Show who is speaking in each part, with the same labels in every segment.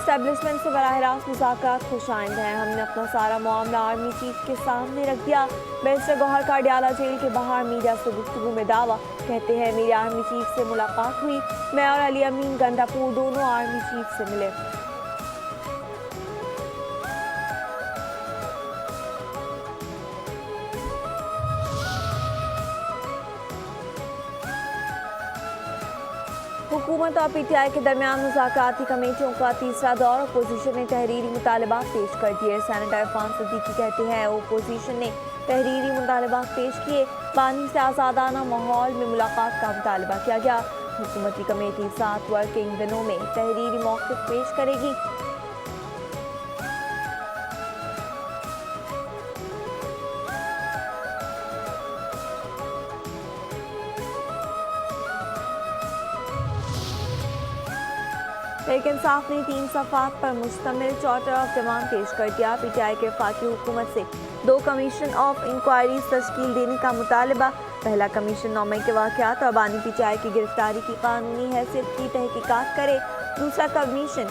Speaker 1: Establishment سے براہ راست مذاکرات خوش آئند ہیں. ہم نے اپنا سارا معاملہ آرمی چیف کے سامنے رکھ دیا. بیرسٹر گوہر کا اڈیالہ جیل کے باہر میڈیا سے گفتگو میں دعویٰ. کہتے ہیں میری آرمی چیف سے ملاقات ہوئی. میں اور علی امین گنڈا پور دونوں آرمی چیف سے ملے. حکومت اور پی ٹی آئی کے درمیان مذاکراتی کمیٹیوں کا تیسرا دور. اپوزیشن نے تحریری مطالبات پیش کر دیے. سینیٹر عرفان صدیقی کہتے ہیں اپوزیشن نے تحریری مطالبات پیش کیے. بانی سے آزادانہ ماحول میں ملاقات کا مطالبہ کیا گیا. حکومتی کمیٹی 7 ورکنگ دنوں میں تحریری موقف پیش کرے گی. تحریک انصاف نے 3 صفحات پر مشتمل چارٹر آف ڈیمانڈ پیش کر دیا. پی ٹی آئی کے وفاقی حکومت سے 2 کمیشن آف انکوائریز تشکیل دینے کا مطالبہ. پہلا کمیشن 9 مئی کے واقعات اور بانی پی ٹی آئی کی گرفتاری کی قانونی حیثیت کی تحقیقات کرے. دوسرا کمیشن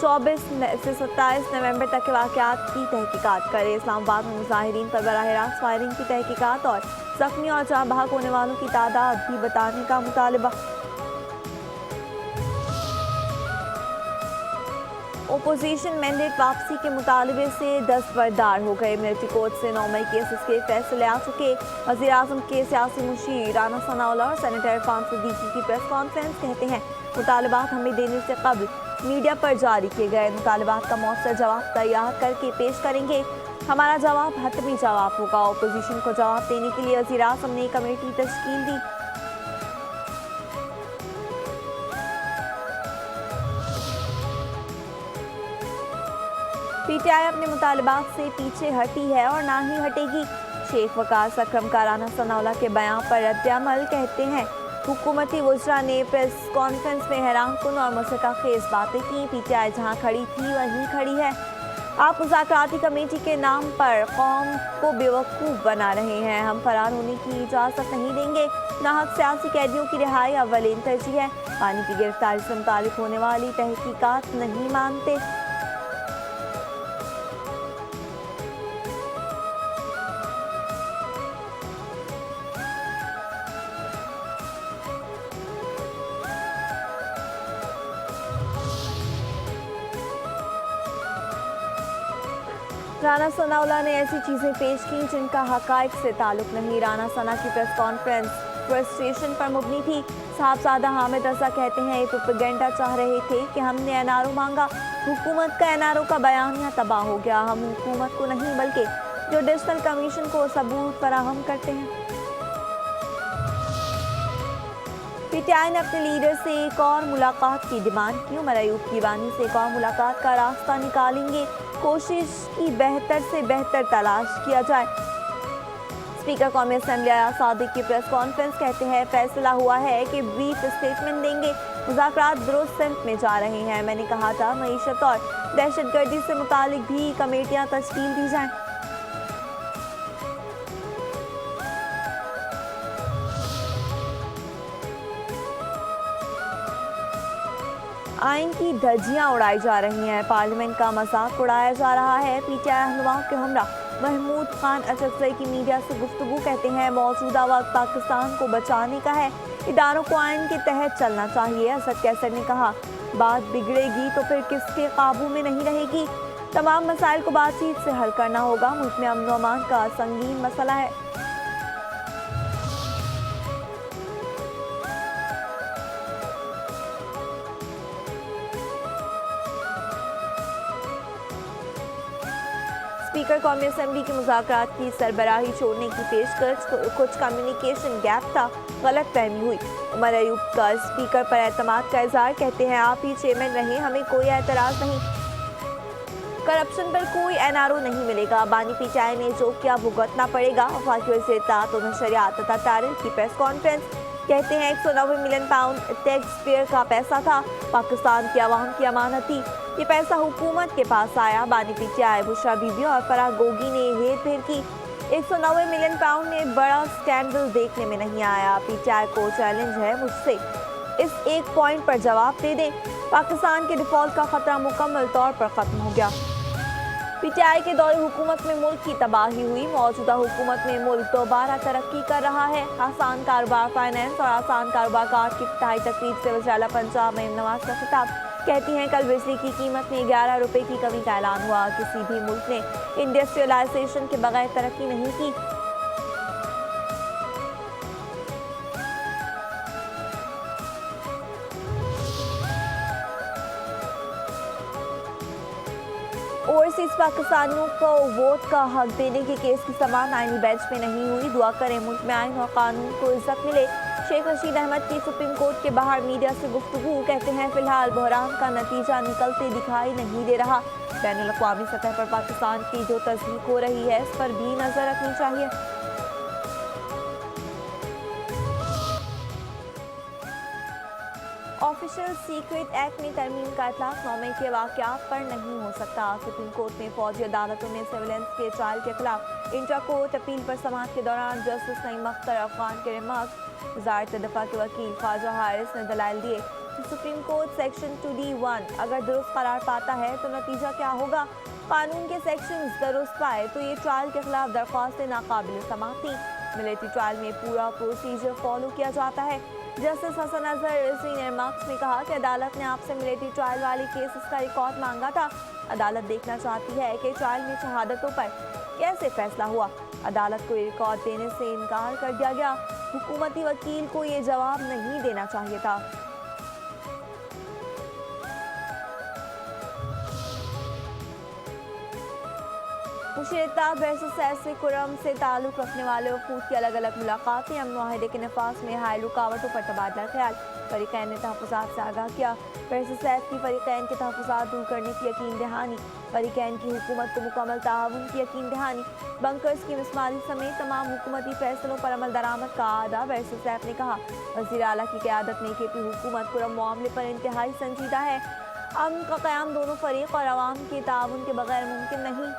Speaker 1: 24 سے 27 نومبر تک کے واقعات کی تحقیقات کرے. اسلام آباد میں مظاہرین پر براہ راست فائرنگ کی تحقیقات اور زخمی اور جاں بحق ہونے والوں کی تعداد بھی بتانے کا مطالبہ. اپوزیشن مینڈیٹ واپسی کے مطالبے سے دستبردار ہو گئے. ملٹری کورٹ سے 9 مئی کیسز کے فیصلے آ چکے. وزیر اعظم کے سیاسی مشیر رانا ثناءاللہ اور سینیٹر عرفان صدیقی کی پریس کانفرنس. کہتے ہیں مطالبات ہمیں دینے سے قبل میڈیا پر جاری کیے گئے مطالبات کا مؤثر جواب تیار کر کے پیش کریں گے. ہمارا جواب حتمی جواب ہوگا. اپوزیشن کو جواب دینے کے لیے وزیر اعظم نے کمیٹی تشکیل دی. پی ٹی آئی اپنے مطالبات سے پیچھے ہٹی ہے اور نہ ہی ہٹے گی. شیخ وقاص اکرم کا رانا ثناءاللہ کے بیان پر رد عمل. کہتے ہیں حکومتی وزراء نے پریس کانفرنس میں حیران کن اور مسکہ خیز باتیں کی. پی ٹی آئی جہاں کھڑی تھی وہیں کھڑی ہے. آپ مذاکراتی کمیٹی کے نام پر قوم کو بیوقوف بنا رہے ہیں. ہم فرار ہونے کی اجازت نہیں دیں گے. ناحق سیاسی قیدیوں کی رہائی اولین ترجیح ہے. بانی کی گرفتاری سے متعلق ہونے والی تحقیقات نہیں مانتے. رانا ثناءاللہ نے ایسی چیزیں پیش کی جن کا حقائق سے تعلق نہیں. رانا ثنا کی پریس کانفرنس فرسٹریشن پر مبنی تھی. صاحبزادہ حامد رضا کہتے ہیں یہ پروپیگنڈا چاہ رہے تھے کہ ہم نے این آر او مانگا. حکومت کا این آر او کا بیانیہ تباہ ہو گیا. ہم حکومت کو نہیں بلکہ جوڈیشل کمیشن کو ثبوت فراہم کرتے ہیں. پی ٹی آئی نے اپنے لیڈر سے ایک اور ملاقات کی ڈیمانڈ کی. عمر ایوب کی بانی سے ایک اور ملاقات کا راستہ نکالیں گے. کوشش کی بہتر سے بہتر تلاش کیا جائے. اسپیکر قومی اسمبلی ایاز صادق کی پریس کانفرنس. کہتے ہیں فیصلہ ہوا ہے کہ بریف اسٹیٹمنٹ دیں گے. مذاکرات درست سمت میں جا رہے ہیں. میں نے کہا تھا معیشت اور دہشت گردی سے متعلق بھی کمیٹیاں تشکیل دی جائیں. آئین کی دھجیاں اڑائی جا رہی ہیں. پارلیمنٹ کا مذاق اڑایا جا رہا ہے. پی ٹی آئی رہنماؤں کے ہمراہ محمود خان اچکزئی کی میڈیا سے گفتگو. کہتے ہیں موجودہ وقت پاکستان کو بچانے کا ہے. اداروں کو آئین کے تحت چلنا چاہیے. اسد کیسر نے کہا بات بگڑے گی تو پھر کس کے قابو میں نہیں رہے گی. تمام مسائل کو بات چیت سے حل کرنا ہوگا. ملک میں امن و امان کا سنگین مسئلہ ہے. اسپیکر قومی اسمبلی کی مذاکرات کی سربراہی چھوڑنے کی پیشکش. کچھ کمیونیکیشن گیپ تھا. غلط فہمی ہوئی. عمر ایوب کا اسپیکر پر اعتماد کا اظہار. کہتے ہیں آپ ہی چیئرمین رہیں. ہمیں کوئی اعتراض نہیں. کرپشن پر کوئی این آر او نہیں ملے گا. بانی پی ٹی آئی نے جو کیا بھگتنا پڑے گا. وفاقی وزیر اطلاعات و نشریات عطا طارق کی پریس کانفرنس. کہتے ہیں 190 ملین پاؤنڈ ٹیکس پیئر کا پیسہ تھا. پاکستان کی عوام کی امانت تھی. یہ پیسہ حکومت کے پاس آیا. بانی P T I Bushra be be اور فرح گوگی نے ہیر پھیر کی. 190 ملین پاؤنڈ میں بڑا سکینڈل دیکھنے میں نہیں آیا. پی ٹی آئی کو چیلنج ہے مجھ سے اس ایک پوائنٹ پر جواب دے دیں. پاکستان کے ڈیفالٹ کا خطرہ مکمل طور پر ختم ہو گیا۔ پی ٹی آئی کے دور حکومت میں ملک کی تباہی ہوئی، موجودہ حکومت میں ملک دوبارہ ترقی کر رہا ہے۔ آسان کاروبار فائنانس اور آسان کاروبار کارڈ کی افتتاحی تقریب سے وزیر اعلیٰ پنجاب مریم نواز کا خطاب۔ کہتی ہیں کل بجلی کی قیمت میں 11 روپے کی کمی کا اعلان ہوا۔ کسی بھی ملک نے انڈسٹریلائزیشن کے بغیر ترقی نہیں کی۔ اوورسیز پاکستانیوں کو ووٹ کا حق دینے کے کیس کی سماعت آئینی بینچ میں نہیں ہوئی۔ دعا کریں ملک میں آئین اور قانون کو عزت ملے۔ شیخ رشید احمد کی سپریم کورٹ کے باہر میڈیا سے گفتگو، کہتے ہیں فی الحال بحران کا نتیجہ نکلتے دکھائی نہیں دے رہا۔ بین الاقوامی سطح پر پاکستان کی جو تضحیک ہو رہی ہے اس پر بھی نظر رکھنی چاہیے۔ آفیشل سیکرٹ ایکٹ میں ترمیم کا اطلاق نامے کے واقعات پر نہیں ہو سکتا۔ سپریم کورٹ میں فوجی عدالتوں میں سیولینس کے ٹرائل کے خلاف انٹرا کورٹ اپیل پر سماعت کے دوران جسٹس نعیم اختر افغان کے ریمارکس۔ وزارت دفاع کے وکیل خواجہ حارث نے دلائل دیے کہ سپریم کورٹ سیکشن 2D1 اگر درست قرار پاتا ہے تو نتیجہ کیا ہوگا؟ قانون کے سیکشنز درست پائے تو یہ ٹرائل کے خلاف درخواستیں ناقابل سماعت تھیں۔ ملٹری ٹرائل میں پورا پروسیجر فالو کیا جاتا ہے۔ جسٹس حسن اظہر رضوی نے ریمارکس میں کہا کہ عدالت نے آپ سے ملٹری ٹرائل والی کیسز کا ریکارڈ مانگا تھا۔ عدالت دیکھنا چاہتی ہے کہ ٹرائل میں شہادتوں پر کیسے فیصلہ ہوا۔ عدالت کو یہ ریکارڈ دینے سے انکار کر دیا گیا۔ حکومتی وکیل کو یہ جواب نہیں دینا چاہیے تھا۔ مشیر اتحاد ورسس ایس کرم سے تعلق رکھنے والے وفود کی الگ الگ ملاقاتیں، امن معاہدے کے نفاذ میں حائل رکاوٹوں پر تبادلہ خیال۔ فریقین نے تحفظات سے آگاہ کیا۔ ورسس ایس کی فریقین کے تحفظات دور کرنے کی یقین دہانی، فریقین کی حکومت کو مکمل تعاون کی یقین دہانی، بنکرز کی مسماری سمیت تمام حکومتی فیصلوں پر عمل درآمد کا اعادہ۔ ورسس ایف نے کہا وزیر اعلیٰ کی قیادت میں کے پی حکومت کرم معاملے پر انتہائی سنجیدہ ہے۔ امن کا قیام دونوں فریق اور عوام کے تعاون کے بغیر ممکن نہیں۔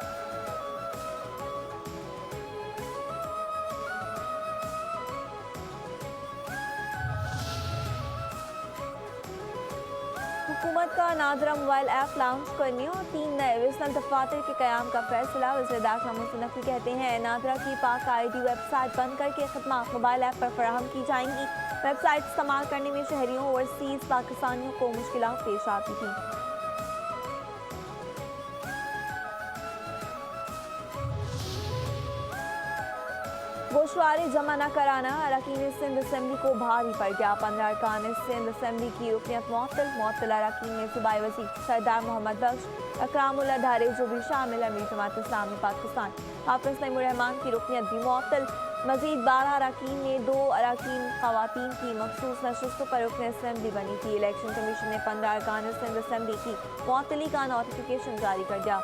Speaker 1: حکومت کا نادرہ موبائل ایپ لانچ کرنے اور 3 نئے وزنل دفاتر کے قیام کا فیصلہ۔ وزیر داخلہ محسن نقوی کہتے ہیں نادرہ کی پاک آئی ڈی ویب سائٹ بند کر کے خدمات موبائل ایپ پر فراہم کی جائیں گی۔ ویب سائٹ استعمال کرنے میں شہریوں اوورسیز پاکستانیوں کو مشکلات پیش آتی تھیں۔ گوشوارے جمع نہ کرانا اراکین سندھ اسمبلی کو بھاری پڑ گیا۔ 15 ارکان سندھ اسمبلی کی رکنیت معطل اراکین میں صوبائی وزیر سردار محمد بخش، اکرام اللہ دھارے جو بھی شامل، امیر جماعت اسلامی پاکستان حافظ نعیم الرحمان کی رکنیت بھی معطل۔ مزید 12 اراکین میں 2 اراکین خواتین کی مخصوص نشستوں پر رکن اسمبلی بنی تھی۔ الیکشن کمیشن نے 15 ارکان سندھ اسمبلی کی معطلی کا نوٹیفیکیشن جاری کر دیا۔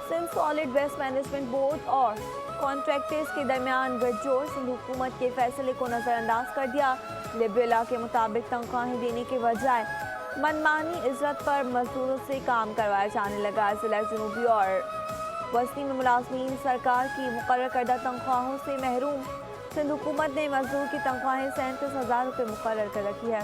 Speaker 1: Sindh solid waste management board اور کانٹریکٹرز کے درمیان گٹھ جوڑ، سندھ حکومت کے فیصلے کو نظر انداز کر دیا۔ لبریلا کے مطابق تنخواہیں دینے کے بجائے منمانی اجرت پر مزدوروں سے کام کروایا جانے لگا۔ ضلع جنوبی اور وسطی میں ملازمین سرکار کی مقرر کردہ تنخواہوں سے محروم۔ سندھ حکومت نے مزدور کی تنخواہیں 37,000 روپے مقرر کر رکھی ہے۔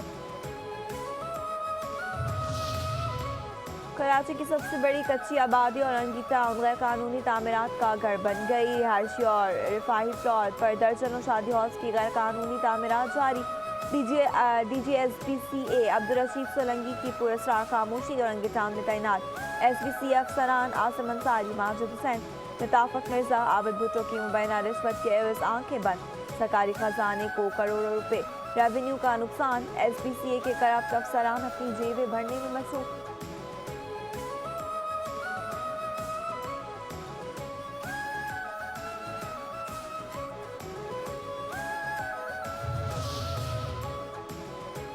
Speaker 1: کراچی کی سب سے بڑی کچی آبادی اورنگی ٹاؤن غیر قانونی تعمیرات کا گھر بن گئی۔ رہائشی اور رفاہی پلاٹ پر درجنوں شادی ہالز کی غیر قانونی تعمیرات جاری۔ D G S B C A Abdul Rashid Solangi کی پراسرار خاموشی۔ اورنگی ٹاؤن میں تعینات ایس بی سی افسران عاصم انصاری، ماجد حسین، لطافت مرزا، عابد بھٹو کی مبینہ رشوت کے عوض آنکھیں بند۔ سرکاری خزانے کو کروڑوں روپے ریونیو کا نقصان۔ ایس بی سی اے کے کرپٹ افسران اپنی جیبیں بھرنے میں مصروف۔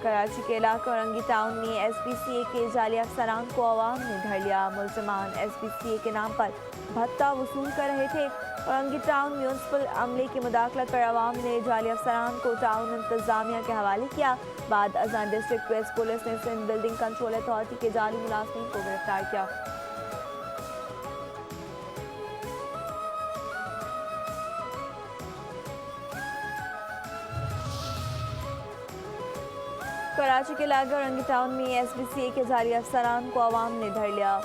Speaker 1: کراچی کے علاقے اورنگی ٹاؤن میں ایس بی سی اے کے جعلی افسران کو عوام نے دھر لیا۔ ملزمان ایس بی سی اے کے نام پر بھتہ وصول کر رہے تھے۔ اورنگی ٹاؤن میونسپل عملے کی مداخلت پر عوام نے جعلی افسران کو ٹاؤن انتظامیہ کے حوالے کیا۔ بعد ازاں ڈسٹرکٹ ویسٹ پولیس نے سندھ بلڈنگ کنٹرول اتھارٹی کے جعلی ملازمین کو گرفتار کیا۔ کراچی کے علاقے اورنگی ٹاؤن میں ایس بی سی اے کے جعلی افسران کو عوام نے دھر لیا۔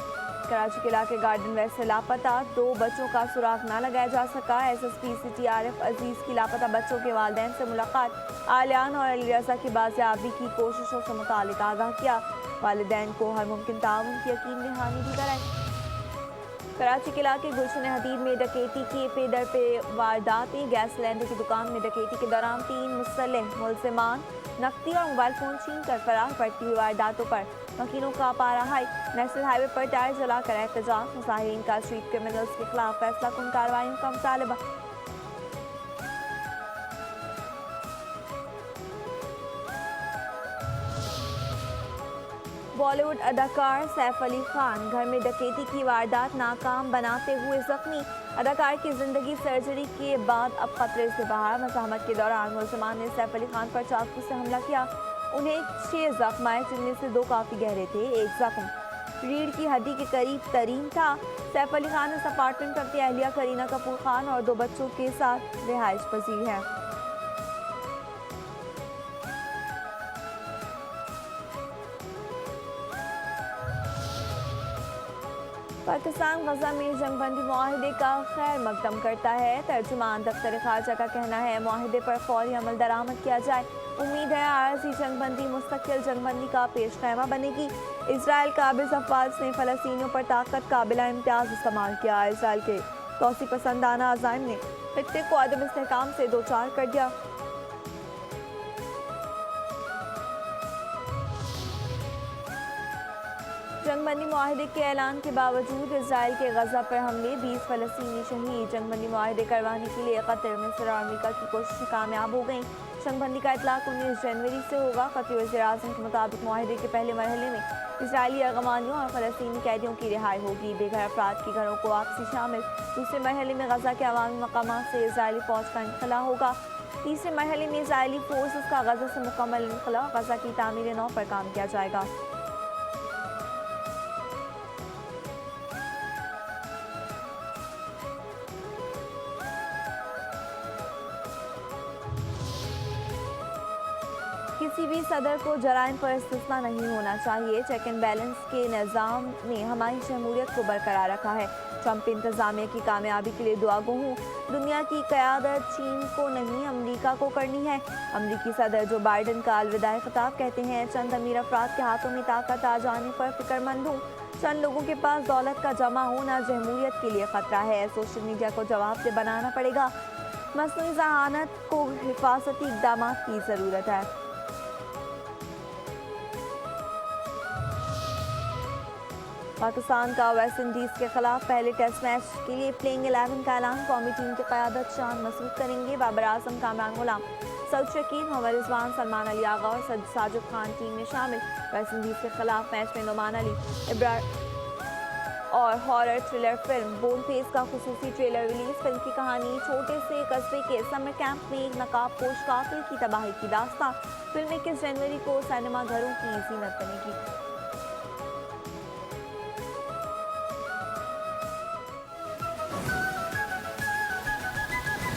Speaker 1: کراچی کے علاقے گارڈن ویسٹ سے لاپتہ 2 بچوں کا سراغ نہ لگایا جا سکا۔ ایس ایس پی سٹی عارف عزیز کی لاپتہ بچوں کے والدین سے ملاقات، اہلیان اور علی رضا کی بازیابی کی کوششوں سے متعلق آگاہ کیا۔ والدین کو ہر ممکن تعاون کی یقین دہانی بھی کرائی۔ کراچی کے علاقے گلشن حدید میں ڈکیتی کی پے در پہ وارداتیں۔ گیس سلینڈر کی دکان میں ڈکیتی کے دوران 3 مسلح ملزمان نقدی اور موبائل فون چھین کر فرار۔ بڑھتی ہوئی وارداتوں پر مکینوں کا پارا ہائی۔ نیشنل ہائی وے پر ٹائر جلا کر احتجاج۔ مظاہرین کا اسٹریٹ کرمنلز کے خلاف فیصلہ کن کارروائیوں کا مطالبہ۔ بالی ووڈ اداکار سیف علی خان گھر میں ڈکیتی کی واردات ناکام بناتے ہوئے زخمی۔ اداکار کی زندگی سرجری کے بعد اب خطرے سے باہر۔ مزاحمت کے دوران ملزمان نے سیف علی خان پر چاقو سے حملہ کیا۔ انہیں 6 زخم آئے جن میں سے 2 کافی گہرے تھے۔ ایک زخم ریڑھ کی ہڈی کے قریب ترین تھا۔ سیف علی خان اس اپارٹمنٹ پر اپنی اہلیہ کرینہ کپور خان اور 2 بچوں کے ساتھ رہائش پذیر ہے۔ پاکستان غزہ میں جنگ بندی معاہدے کا خیر مقدم کرتا ہے۔ ترجمان دفتر خارجہ کا کہنا ہے معاہدے پر فوری عمل درآمد کیا جائے۔ امید ہے عارضی جنگ بندی مستقل جنگ بندی کا پیش خیمہ بنے گی۔ اسرائیل قابض افواج نے فلسطینیوں پر طاقت کا بلا امتیاز استعمال کیا۔ اسرائیل کے توسیع پسندانہ عزائم نے خطے کو عدم استحکام سے دوچار کر دیا۔ جنگ بندی معاہدے کے اعلان کے باوجود اسرائیل کے غزہ پر حملے، 20 فلسطینی شہید۔ جنگ بندی معاہدے کروانے کے لیے قطر، مصر اور امریکہ کی کوششیں کامیاب ہو گئیں۔ جنگ بندی کا اطلاق 19 جنوری سے ہوگا۔ قطری وزیر اعظم کے مطابق معاہدے کے پہلے مرحلے میں اسرائیلی ارغمانیوں اور فلسطینی قیدیوں کی رہائی ہوگی، بے گھر افراد کی گھروں کو واپسی شامل۔ دوسرے مرحلے میں غزہ کے عوامی مقامات سے اسرائیلی فوج کا انخلاء ہوگا۔ تیسرے مرحلے میں اسرائیلی فورسز کا غزہ سے مکمل انخلاء، غزہ کی تعمیر نو پر کام کیا جائے گا۔ کسی بھی صدر کو جرائم پر استثنا نہیں ہونا چاہیے۔ چیک اینڈ بیلنس کے نظام نے ہماری جمہوریت کو برقرار رکھا ہے۔ ٹرمپ انتظامیہ کی کامیابی کے لیے دعا گو ہوں۔ دنیا کی قیادت چین کو نہیں امریکہ کو کرنی ہے۔ امریکی صدر جو بائیڈن کا الوداعی خطاب کہتے ہیں چند امیر افراد کے ہاتھوں میں طاقت آ جانے پر فکر مند ہوں۔ چند لوگوں کے پاس دولت کا جمع ہونا جمہوریت کے لیے خطرہ ہے۔ سوشل میڈیا کو جواب دہ بنانا پڑے گا۔ مصنوعی ذہانت کو حفاظتی اقدامات کی ضرورت ہے۔ پاکستان کا ویسٹ انڈیز کے خلاف پہلے ٹیسٹ میچ کے لیے پلینگ 11 کا اعلان۔ قومی ٹیم کی قیادت شان مسعود کریں گے۔ بابر اعظم، کامران غلام، سعود شکیل، محمد رضوان، سلمان علی آغا اور ساجد خان ٹیم میں شامل۔ ویسٹ انڈیز کے خلاف میچ میں نعمان علی اور horror thriller film Bone Face کا خصوصی ٹریلر ریلیز۔ فلم کی کہانی چھوٹے سے قصبے کے سمر کیمپ میں ایک نقاب پوش قاتل کی تباہی کی داستان۔ فلم 21 جنوری کو سینما گھروں کی زینت بنے گی۔